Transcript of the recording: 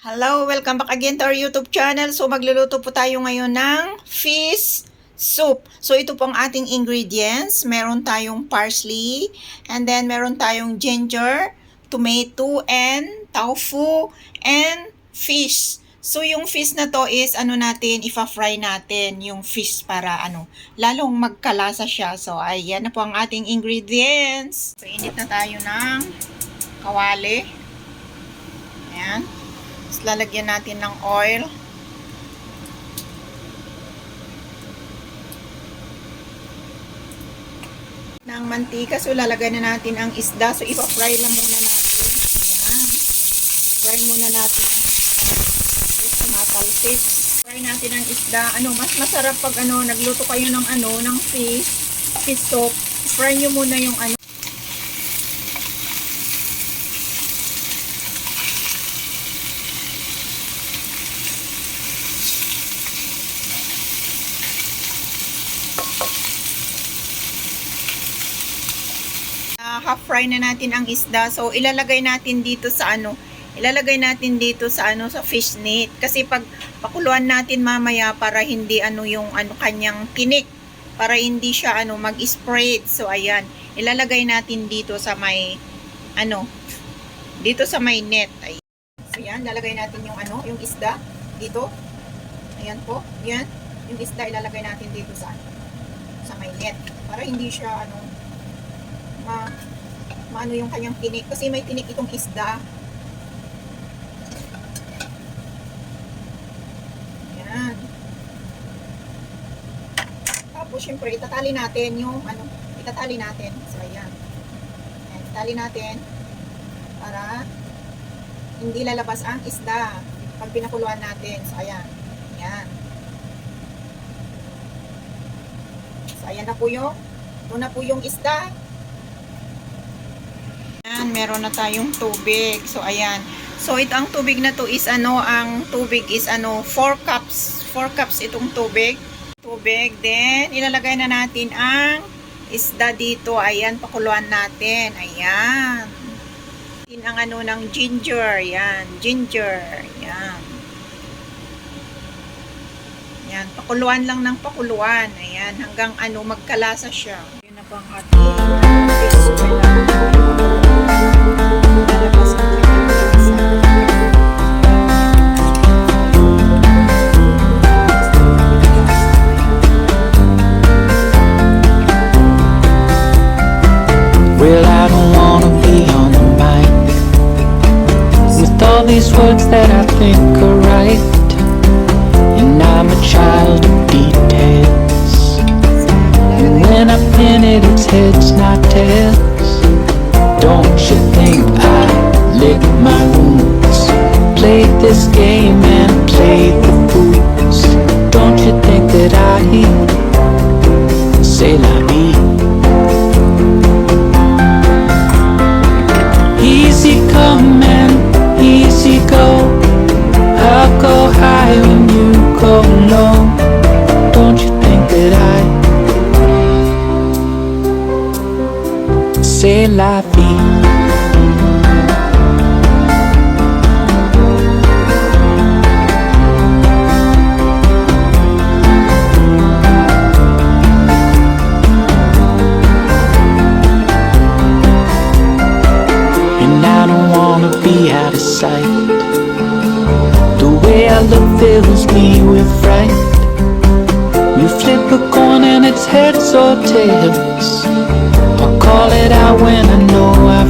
Hello, welcome back again to our YouTube channel. So magluluto po tayo ngayon ng fish soup. So ito po ang ating ingredients. Meron tayong parsley, and then meron tayong ginger, tomato, and tofu, and fish. So yung fish na to is ipa-fry natin yung fish para lalong magkalasa siya. So ayan na po ang ating ingredients. So init na tayo ng kawali. Ayan. Lalagyan natin ng oil. Ng mantika. So lalagyan na natin ang isda. So ipa-fry lang muna natin. Ayan. Fry muna natin ang isda. So matalsik. Fry natin ang isda. Mas masarap pag nagluto kayo ng fish soup. Fry nyo muna yung half fry na natin ang isda. So ilalagay natin dito sa sa fish net, kasi pag pakuluan natin mamaya para hindi yung kanyang tinik, para hindi siya mag-spread. So ayan, ilalagay natin dito sa may dito sa may net. Ayan. So ayan, lalagay natin yung isda dito. Ayan po. Yan, yung isda ilalagay natin dito sa may net para hindi siya maano yung kanyang tinik, kasi may tinik itong isda. Ayan. Tapos syempre itatali natin yung itatali natin. So ayan. Ayan, itatali natin para hindi lalabas ang isda pag pinakuluan natin. So ayan. Ayan. So ayan na po ito na po yung isda. Meron na tayong tubig. So ayan. So ito ang tubig na to is ang tubig is 4 cups. 4 cups itong tubig. Then ilalagay na natin ang isda dito. Ayan, pakuluan natin. Ayan. Ang ng ginger. Ayan, ginger. Ayan. Ayan, pakuluan lang ng pakuluan. Ayan, hanggang magkalasa siya. Yun na po ang ating fish soup. Well, I don't wanna be on the mic with all these words that I think are right, and I'm a child of details, and when I pin it, it's heads, not tails. Don't you think I lick my wounds, played this game and played the fools? Don't you think that I say la vie? Easy come and easy go, I'll go high when you go low. Don't you think that I say la vie? Be out of sight. The way I look fills me with fright. You flip a coin and it's heads or tails. I'll call it out when I know I